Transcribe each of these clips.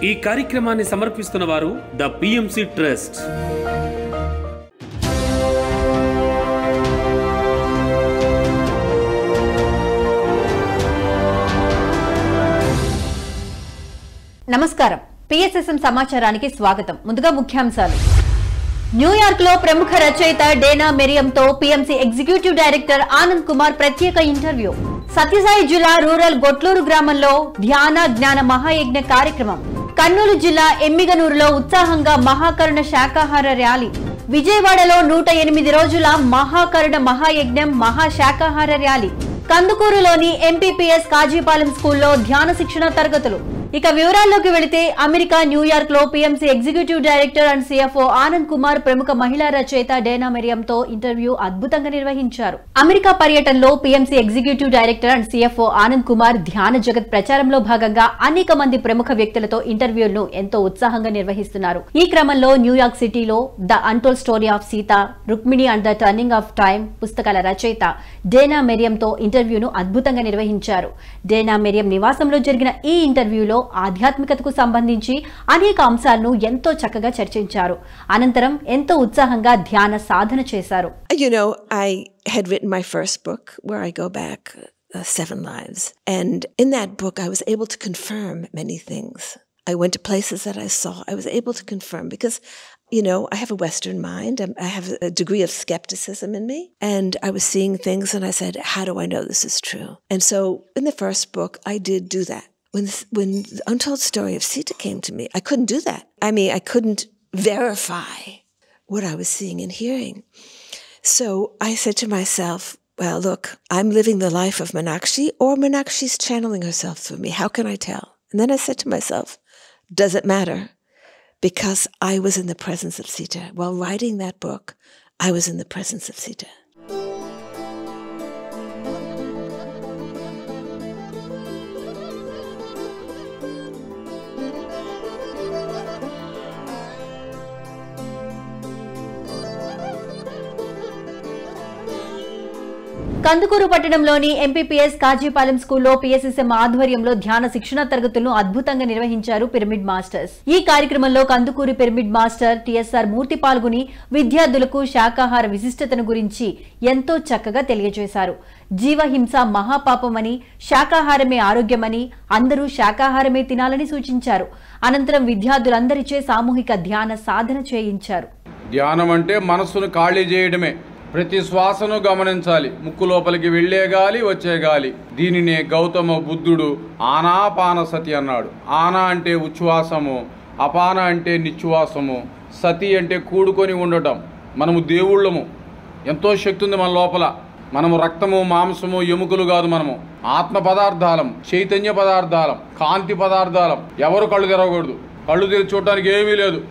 ఈ కార్యక్రమాన్ని సమర్పిస్తున్న వారు ద పిఎంసి ట్రస్ట్. నమస్కారం. పిఎస్ఎస్ఎం సమాచారానికి స్వాగతం. ముందుగా ముఖ్యాంశాలు. న్యూయార్క్ లో ప్రముఖ రచయిత డేనా మెరియంతో PMC executive director Anand Kumar ప్రత్యేక ఇంటర్వ్యూ. సత్యసాయి జిల్లా రూరల్ గొట్లూరు గ్రామంలో ధ్యాన జ్ఞాన మహాయజ్ఞ కార్యక్రమం. కర్నూలు జిల్లా ఎమ్మిగనూరులో ఉత్సాహంగా మహాకరుణ శాకాహార ర్యాలీ. విజయవాడలో 108 రోజుల మహాకరుణ మహాయజ్ఞం మహాశాకాహార ర్యాలీ. కందుకూరులోని ఎంపీపీఎస్ కాజీపాలెం స్కూల్లో ధ్యాన శిక్షణ తరగతులు. ఇక వివరాల్లోకి వెళితే అమెరికా న్యూయార్క్ లో PMC executive director and CFO Anand Kumar ప్రముఖ మహిళా రచయిత డేనా మెరియంతో ఇంటర్వ్యూ అద్భుతంగా నిర్వహించారు. అమెరికా పర్యటనలో PMC executive director and CFO Anand Kumar ధ్యాన జగత్ ప్రచారంలో భాగంగా అనేక మంది ప్రముఖ వ్యక్తులతో ఇంటర్వ్యూలను ఎంతో ఉత్సాహంగా నిర్వహిస్తున్నారు. ఈ క్రమంలో న్యూయార్క్ సిటీలో the untold story of Sita, Rukmini and the turning of time పుస్తకాల రచయిత డేనా మెరియంతో ఇంటర్వ్యూను అద్భుతంగా నిర్వహించారు. డేనా మెరియం నివాసంలో జరిగిన ఈ ఇంటర్వ్యూలో ఆధ్యాత్మికతకు సంబంధించి అనేక అంశాలను ఎంతో చక్కగా చర్చించారు. అనంతరం ఎంతో ఉత్సాహంగా ధ్యాన సాధన చేశారు. You know, I had written my first book where I go back 7 lives. And in that book, I was able to confirm many things. I went to places that I saw. I was able to confirm because, you know, I have a Western mind. I have a degree of skepticism in me. And I was seeing things and I said, how do I know this is true? And so in the first book, I did do that. When the Untold Story of Sita came to me, I couldn't do that. I mean, I couldn't verify what I was seeing and hearing. So I said to myself, well, look, I'm living the life of Meenakshi or Meenakshi's channeling herself through me. How can I tell? And then I said to myself, does it matter? Because I was in the presence of Sita. While writing that book, I was in the presence of Sita. Kandukur పట్టణంలోని MPPS Kajipalem స్కూల్లో PSSM ఆధ్వర్యంలో ధ్యాన శిక్షణ తరగతులను అద్భుతంగా నిర్వహించారు pyramid masters. ఈ కార్యక్రమంలో కందుకూరు పిరమిడ్ మాస్టర్ టిఎస్ఆర్ మూర్తి పాల్గొని విద్యార్థులకు శాకాహార విశిష్టతను గురించి ఎంతో చక్కగా తెలియజేశారు. జీవహింస మహాపాపమని, శాకాహారమే ఆరోగ్యమని, అందరూ శాకాహారమే తినాలని సూచించారు. అనంతరం విద్యార్థులందరిచే సామూహిక ధ్యాన సాధన చేయించారు. ధ్యానం అంటే మనస్సును ఖాళీ చేయడమే. ప్రతి శ్వాసను గమనించాలి. ముక్కు లోపలికి వెళ్లే గాలి, వచ్చే గాలి. దీనినే గౌతమ బుద్ధుడు ఆనాపాన సతి అన్నాడు. ఆనా అంటే ఉచ్ఛ్వాసము, అపాన అంటే నిశ్వాసము, సతి అంటే కూడుకొని ఉండటం. మనము దేవుళ్ళము, ఎంతో శక్తి ఉంది మన లోపల. మనము రక్తము, మాంసము, ఎముకలు కాదు. మనము ఆత్మ పదార్థాలం, చైతన్య పదార్థాలం, కాంతి పదార్థాలం. ఎవరు కళ్ళు తెరవకూడదు. కళ్ళు తెరిచి చూడటానికి ఏమీ లేదు.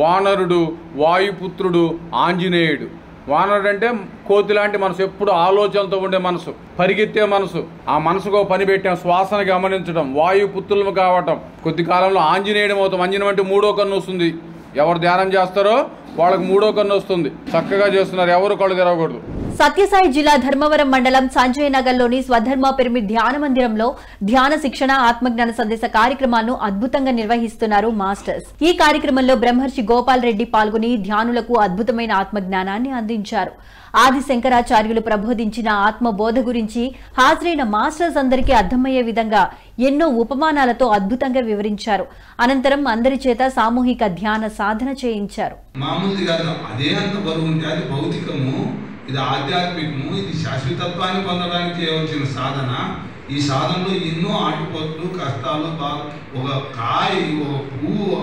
వానరుడు, వాయుపుత్రుడు, ఆంజనేయుడు. వానరుడు అంటే కోతి లాంటి మనసు, ఎప్పుడు ఆలోచనలతో ఉండే మనసు, పరిగెత్తే మనసు. ఆ మనసుకు పని పెట్టాం, శ్వాసను గమనించడం, వాయుపుత్రులు కావటం. కొద్ది కాలంలో ఆంజనేయుడం అవుతాం. అంజనం అంటే 3వ కన్ను వస్తుంది. ఎవరు ధ్యానం చేస్తారో వాళ్ళకి 3వ కన్ను వస్తుంది. చక్కగా చేస్తున్నారు, ఎవరు కళ్ళు తెరవకూడదు. సత్యసాయి జిల్లా ధర్మవరం మండలం సంజయ్ నగర్ లోని స్వధర్మ పిరమిడ్ ధ్యాన మందిరంలో ధ్యాన శిక్షణ, ఆత్మజ్ఞాన సందేశ కార్యక్రమాలను అద్భుతంగా నిర్వహిస్తున్నారు మాస్టర్స్. ఈ కార్యక్రమంలో బ్రహ్మర్షి గోపాల్ రెడ్డి పాల్గొని ధ్యానులకు అద్భుతమైన ఆత్మజ్ఞానాన్ని అందించారు. ఆది శంకరాచార్యులు ప్రబోధించిన ఆత్మబోధ గురించి హాజరైన మాస్టర్స్ అందరికీ అర్థమయ్యే విధంగా ఎన్నో ఉపమానాలతో అద్భుతంగా వివరించారు. అనంతరం అందరి చేత సామూహిక ధ్యాన సాధన చేయించారు. ఇది ఆధ్యాత్మికము, ఇది శాశ్వతత్వాన్ని పొందడానికి చేయవలసిన సాధన. ఈ సాధనలో ఎన్నో ఆటుపోట్లు, కష్టాలు, ఒక కాయ, ఒక పువ్వు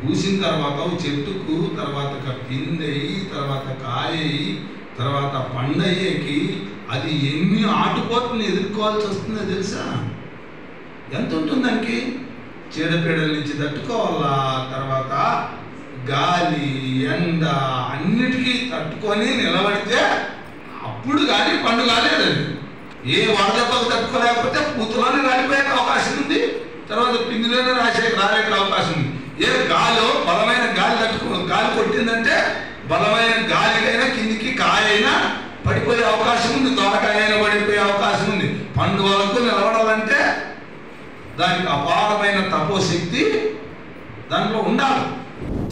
పూసిన తర్వాత ఒక చెట్టుకు, తర్వాత పిందయి, తర్వాత కాయయి, తర్వాత పండయ్యేకి అది ఎన్ని ఆటుపోట్లను ఎదుర్కోవాల్సి వస్తుందో తెలుసా? ఎంత ఉంటుంది దానికి? చీడపీడల నుంచి తట్టుకోవాలా, తర్వాత గాలి, ఎండ అన్నిటికీ తట్టుకొని నిలబడితే అప్పుడు కానీ పండు కాలేదు. ఏ వడదెబ్బకు తట్టుకోలేకపోతే పూతలోనే రాలిపోయే అవకాశం ఉంది, తర్వాత పిండిలోనే రాలేక అవకాశం ఉంది. ఏ గాలి, బలమైన గాలి కొట్టిందంటే బలమైన గాలికైనా కిందికి కాయ అయినా పడిపోయే అవకాశం ఉంది, దొరకాయ అయినా పడిపోయే అవకాశం ఉంది. పండు వరకు నిలబడాలంటే దానికి అపారమైన తపోశక్తి దాంట్లో ఉండాలి.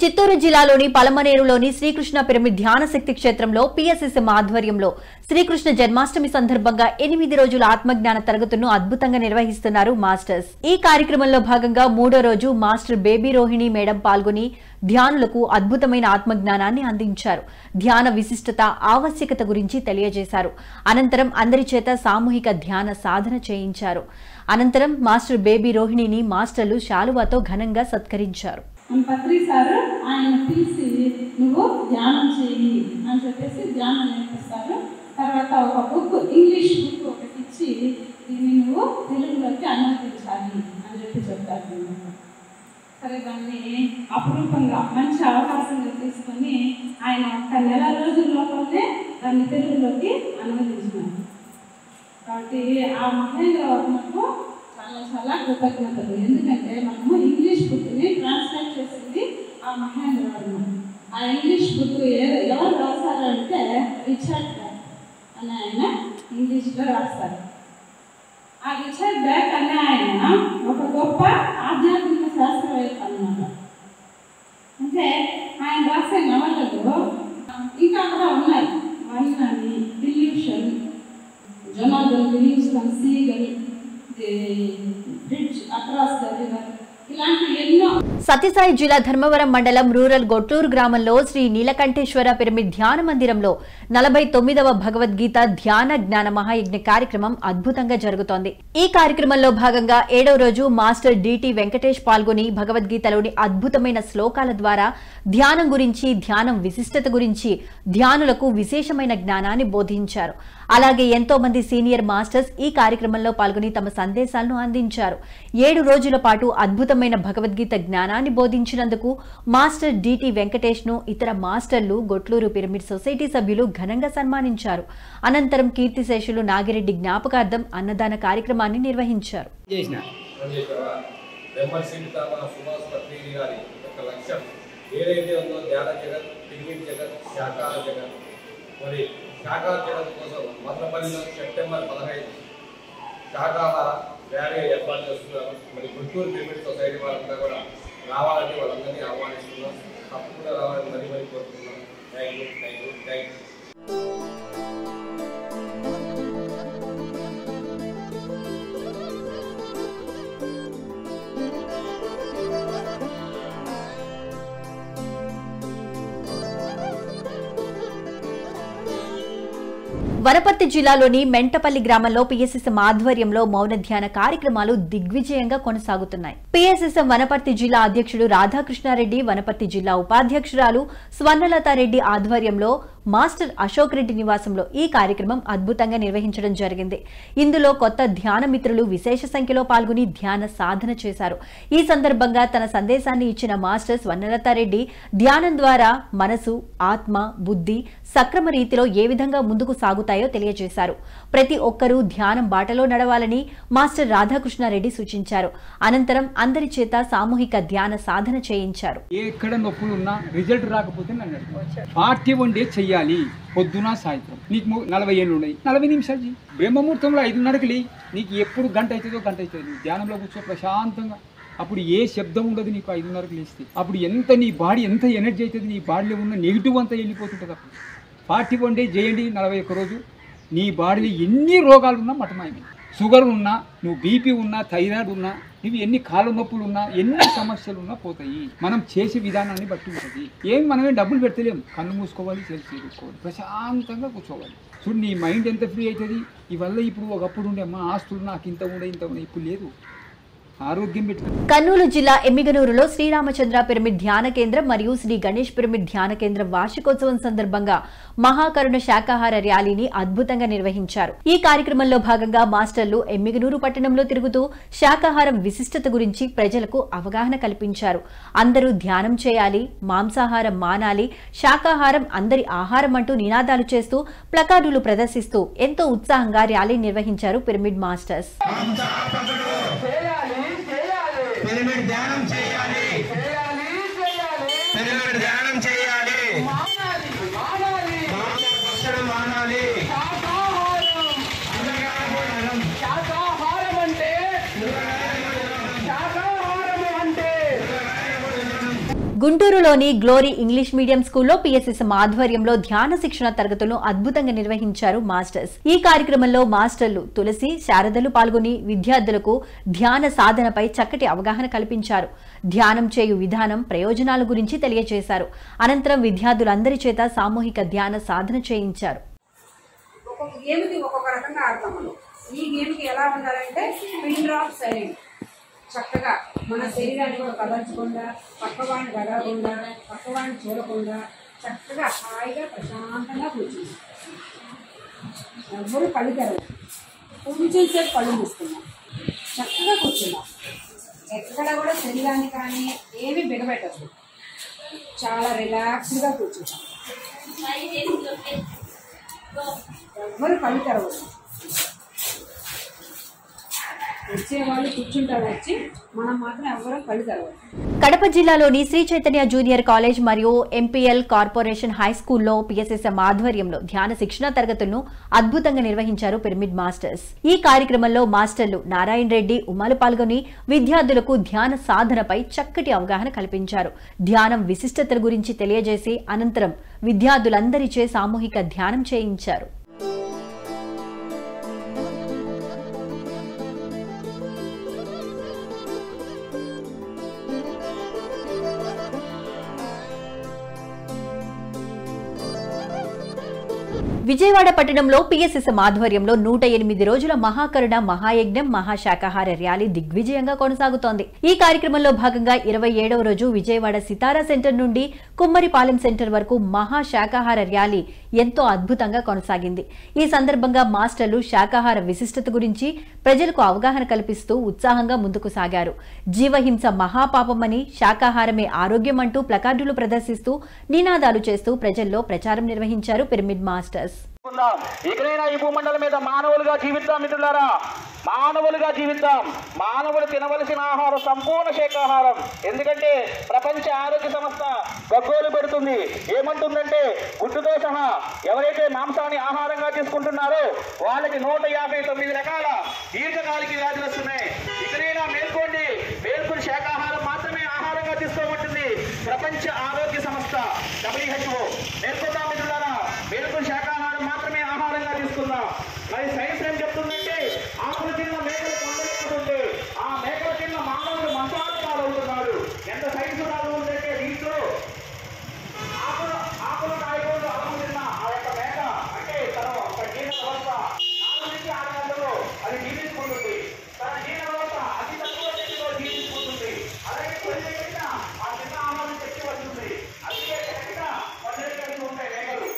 చిత్తూరు జిల్లాలోని పలమనేరులోని శ్రీకృష్ణ పిరమిడ్ ధ్యాన శక్తి క్షేత్రంలో పిఎస్ఎస్ఎం ఆధ్వర్యంలో శ్రీకృష్ణ జన్మాష్టమి సందర్భంగా 8 రోజుల ఆత్మజ్ఞాన తరగతులను అద్భుతంగా నిర్వహిస్తున్నారు మాస్టర్స్. ఈ కార్యక్రమంలో భాగంగా 3వ రోజు మాస్టర్ బేబీ రోహిణి మేడం పాల్గొని ధ్యానులకు అద్భుతమైన ఆత్మజ్ఞానాన్ని అందించారు. ధ్యాన విశిష్టత, ఆవశ్యకత గురించి తెలియజేశారు. అనంతరం అందరి చేత సామూహిక ధ్యాన సాధన చేయించారు. అనంతరం మాస్టర్ బేబీ రోహిణిని మాస్టర్లు శాలువాతో ఘనంగా సత్కరించారు. పత్రి సార్ ఆయన తీసి నువ్వు ధ్యానం చేయి అని చెప్పేసి ధ్యానం నేర్పిస్తారు. తర్వాత ఒక బుక్, ఇంగ్లీష్ బుక్ ఒకటి ఇచ్చి దీన్ని నువ్వు తెలుగులోకి అనువదించాలి అని చెప్పి చెప్తారు. సరే, దాన్ని అపురూపంగా మంచి అవకాశంగా తీసుకొని ఆయన ఒక నెల రోజుల లోపలనే దాన్ని తెలుగులోకి అనువదించినారు. కాబట్టి ఆ మహేంద్రవర్మకు చాలా చాలా కృతజ్ఞతలు. ఎందుకంటే మనము ఇంగ్లీష్ బుక్ని ట్రాన్స్లేట్ చేసింది ఆ మహేంద్రవర్మ. ఆ ఇంగ్లీష్ బుక్ ఎవరు రాస్తారంటే రిచర్డ్ బ్యాక్ అని ఆయన ఇంగ్లీష్లో రాస్తారు. ఆ రిచర్డ్ బ్యాక్ అనే ఆయన ఒక గొప్ప ఆధ్యాత్మిక శాస్త్రవేత్త అన్నమాట. అంటే ఆయన రాసే నవలలు ఇంకా కూడా ఉన్నాయి. వైనాని, delusion, Jonathan Livingston Seagull, Bridge Across the River, ఇలాంటి ఎన్నో. సత్యసాయి జిల్లా ధర్మవరం మండలం రూరల్ గొట్టూరు గ్రామంలో శ్రీ నీలకంఠేశ్వర పిరమిడ్ ధ్యాన మందిరంలో 49వ భగవద్గీత ధ్యాన జ్ఞాన మహాయజ్ఞ కార్యక్రమం అద్భుతంగా జరుగుతోంది. ఈ కార్యక్రమంలో భాగంగా 7వ రోజు మాస్టర్ డిటి వెంకటేష్ పాల్గొని భగవద్గీతలోని అద్భుతమైన శ్లోకాల ద్వారా ధ్యానం గురించి, ధ్యానం విశిష్టత గురించి ధ్యానులకు విశేషమైన జ్ఞానాన్ని బోధించారు. అలాగే ఎంతో మంది సీనియర్ మాస్టర్స్ ఈ కార్యక్రమంలో పాల్గొని తమ సందేశాలను అందించారు. 7 రోజుల పాటు అద్భుతమైన భగవద్గీత జ్ఞానాన్ని బోధించినందుకు మాస్టర్ డిటి వెంకటేష్ ను ఇతర మాస్టర్లు, గొట్లూరు పిరమిడ్ సొసైటీ సభ్యులు ఘనంగా సన్మానించారు. అనంతరం కీర్తిశేషులు నాగిరెడ్డి జ్ఞాపకార్థం అన్నదాన కార్యక్రమాన్ని నిర్వహించారు. శాఖా జగత్ కోసం మదనపల్లిలో సెప్టెంబర్ 15 శాఖాహార ర్యాలీ ఏర్పాటు చేస్తున్నారు. మరి గుంటూరు పిరమిడ్ సొసైటీ వాళ్ళంతా కూడా రావాలని వాళ్ళందరినీ ఆహ్వానిస్తున్నాం. తప్పకుండా రావాలని మరీ కోరుతున్నాం. Thank you. వనపర్తి జిల్లాలోని మెంటపల్లి గ్రామంలో పిఎస్ఎస్ఎం ఆధ్వర్యంలో మౌన ధ్యాన కార్యక్రమాలు దిగ్విజయంగా కొనసాగుతున్నాయి. పిఎస్ఎస్ఎం వనపర్తి జిల్లా అధ్యక్షుడు రాధాకృష్ణారెడ్డి, వనపర్తి జిల్లా ఉపాధ్యక్షురాలు స్వర్ణలతారెడ్డి ఆధ్వర్యంలో మాస్టర్ అశోక్ రెడ్డి నివాసంలో ఈ కార్యక్రమం అద్భుతంగా నిర్వహించడం జరిగింది. ఇందులో కొత్త ధ్యాన మిత్రులు విశేష సంఖ్యలో పాల్గొని ధ్యాన సాధన చేశారు. ఈ సందర్భంగా తన సందేశాన్ని ఇచ్చిన మాస్టర్ స్వర్ణలతారెడ్డి ధ్యానం ద్వారా మనసు, ఆత్మ, బుద్ధి సక్రమ రీతిలో ఏ విధంగా ముందుకు సాగుతాయో తెలియజేశారు. ప్రతి ఒక్కరూ ధ్యానం బాటలో నడవాలని మాస్టర్ రాధాకృష్ణారెడ్డి సూచించారు. అనంతరం అందరి చేత సామూహిక ధ్యాన సాధన చేయించారు. ఎక్కడ నొప్పులున్నా రిజల్ట్ రాకపోతే నన్ను 41 డేస్ చెయ్యాలి. పొద్దున సాయంత్రం నీకు 40 ఏళ్ళు ఉన్నాయి, 40 నిమిషాలు చెయ్యి. బ్రహ్మముహూర్తంలో 5:30కి లేయి. నీకు ఎప్పుడు గంట అవుతుందో గంట అవుతుంది. ధ్యానంలో కూర్చో ప్రశాంతంగా. అప్పుడు ఏ శబ్దం ఉండదు. నీకు 5:30కి లేస్తే అప్పుడు ఎంత నీ బాడీ ఎంత ఎనర్జీ అవుతుంది. నీ బాడీలో ఉన్న నెగిటివ్ అంతా వెళ్ళిపోతుంటుంది. అప్పుడు 41 డేస్ చేయండి. 41 రోజు నీ బాడీలో ఎన్ని రోగాలున్నా మటమాయమే. షుగర్ ఉన్నా, నువ్వు బీపీ ఉన్నా, థైరాయిడ్ ఉన్నా, నువ్వు ఎన్ని కాళ్ళ నొప్పులు ఉన్నా, ఎన్ని సమస్యలు ఉన్నా పోతాయి. మనం చేసే విధానాన్ని బట్టి ఉంటుంది. ఏమి మనమేం డబ్బులు పెడతలేము. కన్ను మూసుకోవాలి, చేసుకోవాలి, ప్రశాంతంగా కూర్చోవాలి. చూడు నీ మైండ్ ఎంత ఫ్రీ అవుతుంది. ఇవల్ల ఇప్పుడు ఒకప్పుడు ఉండే అమ్మ ఆస్తులు నాకు ఇంత ఉండే ఇప్పుడు లేదు. ఆరోగ్యం పెట్టుకో. కర్నూలు జిల్లా ఎమ్మిగనూరులో శ్రీరామచంద్ర పిరమిడ్ ధ్యాన కేంద్రం మరియు శ్రీ గణేష్ పిరమిడ్ ధ్యాన కేంద్రం వార్షికోత్సవం సందర్భంగా మహాకరుణ శాకాహార ర్యాలీని అద్భుతంగా నిర్వహించారు. ఈ కార్యక్రమంలో భాగంగా మాస్టర్లు ఎమ్మిగనూరు పట్టణంలో తిరుగుతూ శాకాహారం విశిష్టత గురించి ప్రజలకు అవగాహన కల్పించారు. అందరూ ధ్యానం చేయాలి, మాంసాహారం మానాలి, శాకాహారం అందరి ఆహారం అంటూ నినాదాలు చేస్తూ ప్లకార్డులు ప్రదర్శిస్తూ ఎంతో ఉత్సాహంగా ర్యాలీ నిర్వహించారు పిరమిడ్ మాస్టర్స్. పిరమిడ్ ధ్యానం చేయాలి, పిరమిడ్ ధ్యానం చేయాలి, భక్షణం మానాలి. శాకాహారం అంటే గుంటూరులోని గ్లోరీ ఇంగ్లీష్ మీడియం స్కూల్లో పిఎస్ఎస్ఎం ఆధ్వర్యంలో ధ్యాన శిక్షణ తరగతులను అద్భుతంగా నిర్వహించారు మాస్టర్స్. ఈ కార్యక్రమంలో మాస్టర్లు తులసి, శారదలు పాల్గొని విద్యార్థులకు ధ్యాన సాధనపై చక్కటి అవగాహన కల్పించారు. ధ్యానం చేయు విధానం, ప్రయోజనాల గురించి తెలియజేశారు. అనంతరం విద్యార్థులందరి చేత సామూహిక ధ్యాన సాధన చేయించారు. ఒక్కొక్క గేమ్కి ఒక్కొక్క రకంగా ఆడతాం మనం. ఈ గేమ్కి ఎలా ఉండాలంటే పిన్ డ్రాప్ సైలెంట్, చక్కగా మన శరీరాన్ని కూడా కదల్చకుండా, పక్కవాడిని గడవకుండా, పక్కవాడిని చూడకుండా చక్కగా హాయిగా ప్రశాంతంగా కూర్చుంటాం. ఎవరు కళ్ళు తెరవు, కొంచెం సేపు కళ్ళు మూసుకున్నాం, చక్కగా కూర్చున్నాం. ఎక్కడ కూడా శరీరాన్ని కానీ ఏమీ బిగబెట్టదు, చాలా రిలాక్స్డ్గా కూర్చుంటాం. ఎవరు కళ్ళు తెరవదు, వచ్చేవాళ్ళు కూర్చుంటారు, వచ్చి మనం మాత్రం ఎవరో కళ్ళు తెరవదు. కడప జిల్లాలోని శ్రీ చైతన్య జూనియర్ కాలేజ్ మరియు ఎంపీఎల్ కార్పొరేషన్ హై స్కూల్లో పిఎస్ఎస్ఎం ఆధ్వర్యంలో ధ్యాన శిక్షణ తరగతులను అద్భుతంగా నిర్వహించారు పిరమిడ్ మాస్టర్స్. ఈ కార్యక్రమంలో మాస్టర్లు నారాయణ రెడ్డి, ఉమాలు పాల్గొని విద్యార్థులకు ధ్యాన సాధనపై చక్కటి అవగాహన కల్పించారు. ధ్యానం విశిష్టతల గురించి తెలియజేసి అనంతరం విద్యార్థులందరిచే సామూహిక ధ్యానం చేయించారు. విజయవాడ పట్టణంలో పిఎస్ఎస్ఎం ఆధ్వర్యంలో 108 రోజుల మహాకరుణ మహాయజ్ఞం మహాశాకాహార ర్యాలీ దిగ్విజయంగా కొనసాగుతోంది. ఈ కార్యక్రమంలో భాగంగా 27వ రోజు విజయవాడ సితారా సెంటర్ నుండి కుమ్మరిపాలెం సెంటర్ వరకు మహాశాకాహార ర్యాలీ ఎంతో అద్భుతంగా కొనసాగింది. ఈ సందర్భంగా మాస్టర్లు శాకాహార విశిష్టత గురించి ప్రజలకు అవగాహన కల్పిస్తూ ఉత్సాహంగా ముందుకు సాగారు. జీవహింస మహాపాపమని, శాకాహారమే ఆరోగ్యం అంటూ ప్లకార్డులు ప్రదర్శిస్తూ నినాదాలు చేస్తూ ప్రజల్లో ప్రచారం నిర్వహించారు పిరమిడ్ మాస్టర్స్. ఇకనైనా ఈ భూమండలం మీద మానవులుగా జీవిద్దాం మిత్రులారా, మానవులుగా జీవిద్దాం. మానవులు తినవలసిన ఆహారం సంపూర్ణ శాకాహారం. ఎందుకంటే ప్రపంచ ఆరోగ్య సంస్థ గగ్గోలు పెడుతుంది. ఏమంటుందంటే గుడ్డుతో సహా ఎవరైతే మాంసాన్ని ఆహారంగా తీసుకుంటున్నారో వాళ్ళకి 159 రకాల దీర్ఘకాలిక వ్యాధులు వస్తున్నాయి. ఇకనైనా మేల్కోండి, మేల్కొని శాకాహారం మాత్రమే ఆహారంగా తీసుకోమంటుంది ప్రపంచ ఆరోగ్య సంస్థ WHO. మేల్కొందాం మిత్రులారా, మేల్కొని శాకాహారం మాత్రమే ఆహారంగా తీసుకుందాం. మరి సైన్స్ ఏం చెప్తుందంటే ఆకులు తిన్న మేకలు పొందలేకుంటుంది, ఆ మేకలు తిన్న మానవులు మంచాలు పాలవుతున్నారు. ఎంత సైన్స్ రాదు ఉందంటే దీంట్లో ఆకులు కాయకూడదు ఆకులు తిన్న ఆ యొక్క మేక అంటే తన ఒక జీర్ణ వ్యవస్థ 4 నుంచి 6 గంటల్లో అది జీవించుకుంటుంది. తన జీర్ణ వ్యవస్థ అతి తక్కువ శక్తిలో జీవించుకుంటుంది. అలాగే కొన్ని పెట్టిన ఆ చిన్న ఆహారం శక్తి వస్తుంది. అందుకే కరెక్ట్గా 10 కలిసి ఉంటాయి మేకలు.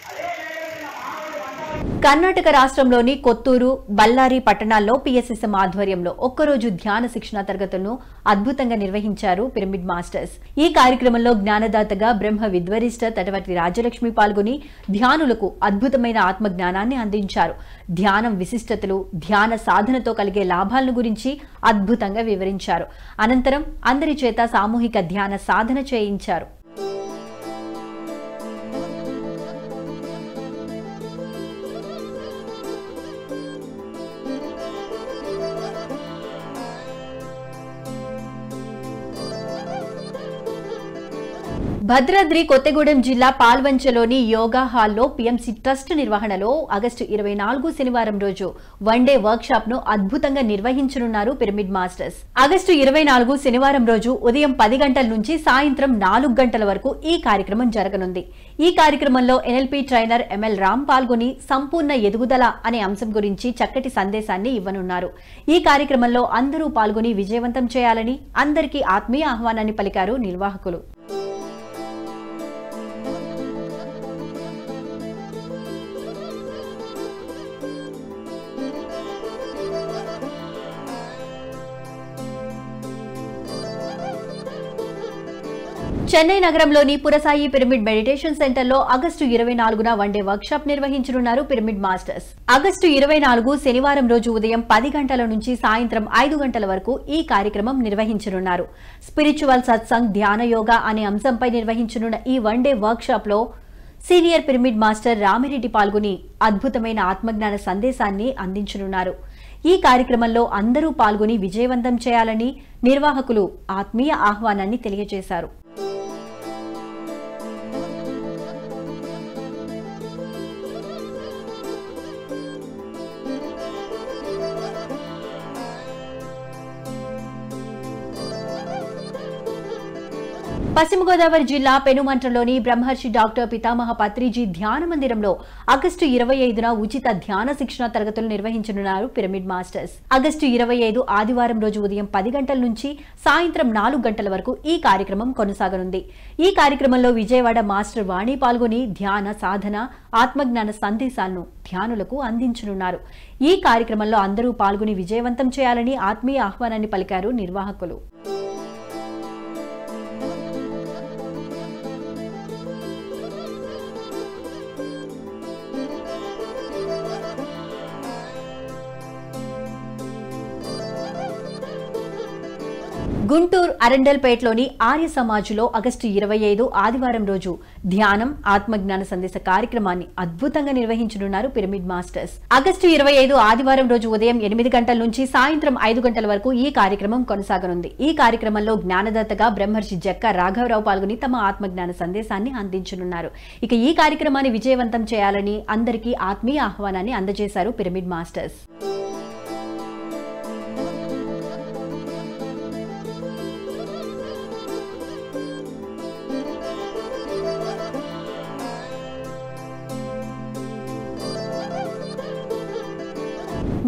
అదే మేకలు తిన్న మానవులు మంచాలు. కర్ణాటక రాష్ట్రంలోని కొత్తూరు, బళ్ళారి పట్టణాల్లో పిఎస్ఎస్ఎం ఆధ్వర్యంలో ఒక్కరోజు ధ్యాన శిక్షణ తరగతులను అద్భుతంగా నిర్వహించారు పిరమిడ్ మాస్టర్స్. ఈ కార్యక్రమంలో జ్ఞానదాతగా బ్రహ్మ విద్వరిష్ట తటవర్తి రాజలక్ష్మి పాల్గొని ధ్యానులకు అద్భుతమైన ఆత్మ జ్ఞానాన్ని అందించారు. ధ్యానం విశిష్టతలు, ధ్యాన సాధనతో కలిగే లాభాలను గురించి అద్భుతంగా వివరించారు. అనంతరం అందరి చేత సామూహిక ధ్యాన సాధన చేయించారు. భద్రాద్రి కొత్తగూడెం జిల్లా పాల్వంచలోని యోగా హాల్లో పిఎంసి ట్రస్ట్ నిర్వహణలో ఆగస్టు 24 శనివారం రోజు వన్డే వర్క్ షాప్ ను అద్భుతంగా నిర్వహించనున్నారు పిరమిడ్ మాస్టర్స్. ఆగస్టు 24 శనివారం రోజు ఉదయం 10 గంటల నుంచి సాయంత్రం 4 గంటల వరకు ఈ కార్యక్రమం జరగనుంది. ఈ కార్యక్రమంలో ఎన్ఎల్పి ట్రైనర్ ఎంఎల్ రామ్ పాల్గొని సంపూర్ణ ఎదుగుదల అనే అంశం గురించి చక్కటి సందేశాన్ని ఇవ్వనున్నారు. ఈ కార్యక్రమంలో అందరూ పాల్గొని విజయవంతం చేయాలని అందరికీ ఆత్మీయ ఆహ్వానాన్ని పలికారు నిర్వాహకులు. చెన్నై నగరంలోని పురసాయి పిరమిడ్ మెడిటేషన్ సెంటర్లో ఆగస్టు 24న వన్డే వర్క్షాప్ నిర్వహించనున్నారు పిరమిడ్ మాస్టర్స్. ఆగస్టు 24 శనివారం రోజు ఉదయం 10 గంటల నుంచి సాయంత్రం 5 గంటల వరకు ఈ కార్యక్రమం నిర్వహించనున్నారు. స్పిరిచువల్ సత్సంగ్, ధ్యాన యోగా అనే అంశంపై నిర్వహించనున్న ఈ వన్డే వర్క్షాప్ లో సీనియర్ పిరమిడ్ మాస్టర్ రామిరెడ్డి పాల్గొని అద్భుతమైన ఆత్మజ్ఞాన సందేశాన్ని అందించనున్నారు. ఈ కార్యక్రమంలో అందరూ పాల్గొని విజయవంతం చేయాలని నిర్వాహకులు ఆత్మీయ ఆహ్వానాన్ని తెలియజేశారు. పశ్చిమ గోదావరి జిల్లా పెనుమంట్రలోని బ్రహ్మర్షి డాక్టర్ పితామహ పత్రిజీ ధ్యాన మందిరంలో ఆగస్టు 25న ఉచిత ధ్యాన శిక్షణ తరగతులు నిర్వహించనున్నారు పిరమిడ్ మాస్టర్స్. ఆగస్టు 25 ఆదివారం రోజు ఉదయం 10 గంటల నుంచి సాయంత్రం 4 గంటల వరకు ఈ కార్యక్రమం కొనసాగనుంది. ఈ కార్యక్రమంలో విజయవాడ మాస్టర్ వాణి పాల్గొని ధ్యాన సాధన, ఆత్మజ్ఞాన సందేశాలను ధ్యానులకు అందించనున్నారు. ఈ కార్యక్రమంలో అందరూ పాల్గొని విజయవంతం చేయాలని ఆత్మీయ ఆహ్వానాన్ని పలికారు నిర్వాహకులు. గుంటూరు అరండల్పేటలోని ఆర్య సమాజ్లో ఆగస్టు 25 ఆదివారం రోజు ధ్యానం, ఆత్మజ్ఞాన సందేశ కార్యక్రమాన్ని అద్భుతంగా నిర్వహించనున్నారు పిరమిడ్ మాస్టర్స్. ఆగస్టు 25 ఆదివారం రోజు ఉదయం 8 గంటల నుంచి సాయంత్రం 5 గంటల వరకు ఈ కార్యక్రమం కొనసాగనుంది. ఈ కార్యక్రమంలో జ్ఞానదాతగా బ్రహ్మర్షి జక్క రాఘవరావు పాల్గొని తమ ఆత్మజ్ఞాన సందేశాన్ని అందించనున్నారు. ఇక ఈ కార్యక్రమాన్ని విజయవంతం చేయాలని అందరికీ ఆత్మీయ ఆహ్వానాన్ని అందజేశారు పిరమిడ్ మాస్టర్స్.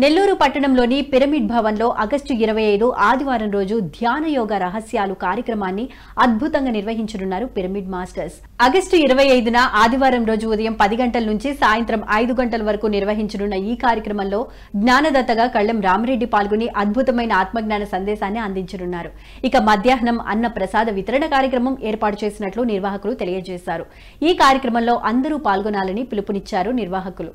నెల్లూరు పట్టణంలోని పిరమిడ్ భవన్లో ఆగస్టు 25 ఆదివారం రోజు ధ్యాన యోగ రహస్యాలు కార్యక్రమాన్ని అద్భుతంగా నిర్వహించనున్నారు పిరమిడ్ మాస్టర్స్. ఆగస్టు 25న ఆదివారం రోజు ఉదయం 10 గంటల నుంచి సాయంత్రం 5 గంటల వరకు నిర్వహించనున్న ఈ కార్యక్రమంలో జ్ఞానదత్తగా కళ్ళెం రామిరెడ్డి పాల్గొని అద్భుతమైన ఆత్మజ్ఞాన సందేశాన్ని అందించనున్నారు. ఇక మధ్యాహ్నం అన్న ప్రసాద వితరణ కార్యక్రమం ఏర్పాటు చేసినట్లు నిర్వాహకులు తెలియజేశారు. ఈ కార్యక్రమంలో అందరూ పాల్గొనాలని పిలుపునిచ్చారు నిర్వాహకులు.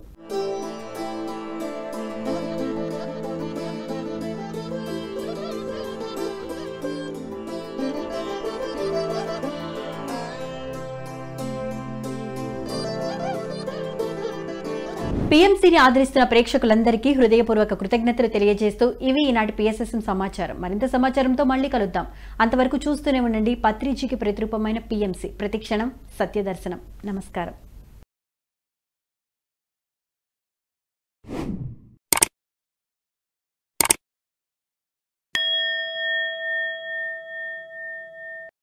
పీఎంసీని ఆదరిస్తున్న ప్రేక్షకులందరికీ హృదయపూర్వక కృతజ్ఞతలు తెలియజేస్తూ ఇవి ఈనాటి PSSM సమాచారం. మరింత సమాచారంతో మళ్ళీ కలుద్దాం. అంతవరకు చూస్తూనే ఉండండి పత్రిజీకి ప్రతిరూపమైన PMC. ప్రతిక్షణం సత్యదర్శనం. నమస్కారం.